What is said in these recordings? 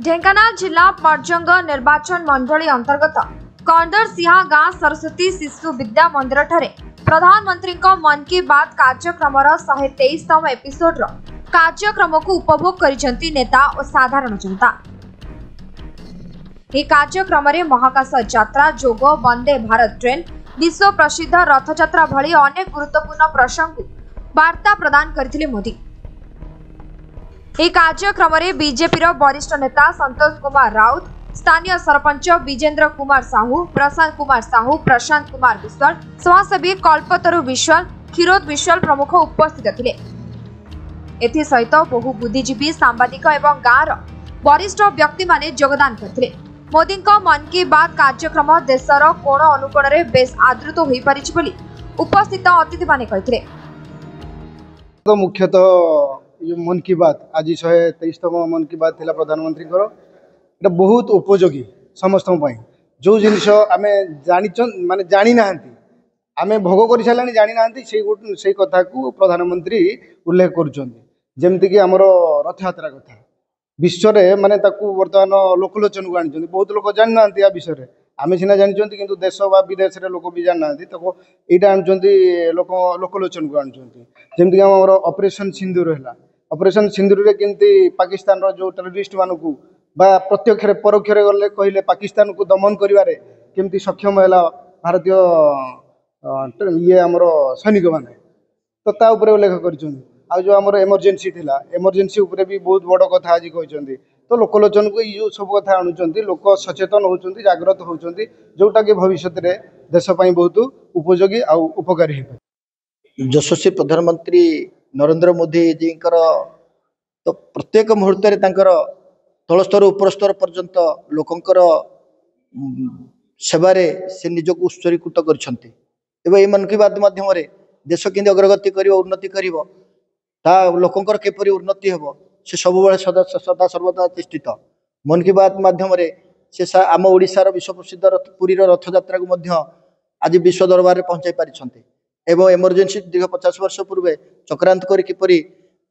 ढेंकानाल जिला पर्जंग निर्वाचन मंडली अंतर्गत कंदरसिहा गाँ सरस्वती शिशु विद्या मंदिर ठारे प्रधानमंत्री मन की बात कार्यक्रम 123तम एपिसोड कार्यक्रम को उपभोग करिसेंती नेता और साधारण जनता। यह कार्यक्रम रे महाकाश यात्रा जोग वंदे भारत ट्रेन विश्व प्रसिद्ध रथयात्रा भली अनेक गुरुत्वपूर्ण प्रसंग वार्ता प्रदान करथिले मोदी। यह कार्यक्रम में बीजेपी वरिष्ठ नेता संतोष कुमार राउत, स्थानीय सरपंच विजेंद्र कुमार साहू, प्रशांत कुमार साहू, प्रशांत कुमार विश्वाल, समाजसेवी कल्पतरु विश्वाल, क्षीरोद विश्वाल प्रमुख उपस्थित थिले। एसहित बहु बुद्धिजीवी, सांबादिक एवं गाँव वरिष्ठ व्यक्ति माने योगदान करथिले। मोदी मन की बात कार्यक्रम देशर कोण अनुकोण में बेस आदृत हो पारिछि बोली उपस्थित अतिथि माने कहिथिले। मुख्यतः मन की बात आज 123तम मन की बात थिला प्रधानमंत्री एटा बहुत उपयोगी समस्त जो जिनिस आमे माने जानी नाहंती आमे भोग कर सारे जानी नाहंती से कथा को प्रधानमंत्री उल्लेख करुचंती। जेमती कि हमर रथ यात्रा कथा विश्व रे माने ताकू वर्तमान लोकलोचन को आनी बहुत लोग जानी नाहंती आ विषय रे आमे सिना जानिचंती किंतु देश बा विदेश रे लोक भी जानी नाहंती ताको एटा आनुचंती लोकलोचन को आनुचंती। जेमती हमर ऑपरेशन सिंदूर हैला ऑपरेशन सिंदूर रे केंती पाकिस्तान रो जो टेररिस्ट मानकू बा प्रत्यक्ष परोक्ष गले कहले पाकिस्तान को दमन करिवारे केमती सक्षम हैला भारतीय ये हमर सैनिक माने तो ता ऊपर उल्लेख करिसंती। आ जो हमर इमरजेंसी थिला इमरजेंसी ऊपर भी बहुत बड़ कथा आज कहचंती। तो लोकलोचन को ये सब कथा आणुचंती, लोक सचेतन होचंती, जागृत होचंती, जोटा कि भविष्य रे देश पई बहुत उपयोगी आ उपकारी हे। यशस्वी प्रधानमंत्री नरेंद्र मोदी जी तो प्रत्येक मुहूर्त तल स्तर उपर स्तर पर्यंत लोकंकर सेवारे से निजक उत्सर्गीकृत कर मन की बात माध्यम देश केंद्र अग्रगति कर उन्नति कर लोकंकर किपरि उन्नति हेब से सब सदा सर्वदा चेष्टित। मन की बात माध्यम से आम ओडिशार विश्व प्रसिद्ध पुरी रथ यात्रा को आज विश्व दरबार में पहुंचाई पारिछंती एवं इमरजेंसी दीर्घ 50 वर्ष पूर्व चक्रांत कर किपरि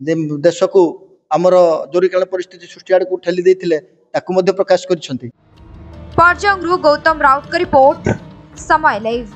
देश को आमर जरूरीकालीन परिस्थिति सृष्टि आड़ को ठेली देथिले ताकू मध्य प्रकाश करिसंती। पर्जंगरू गौतम राउत का रिपोर्ट, समय लाइव।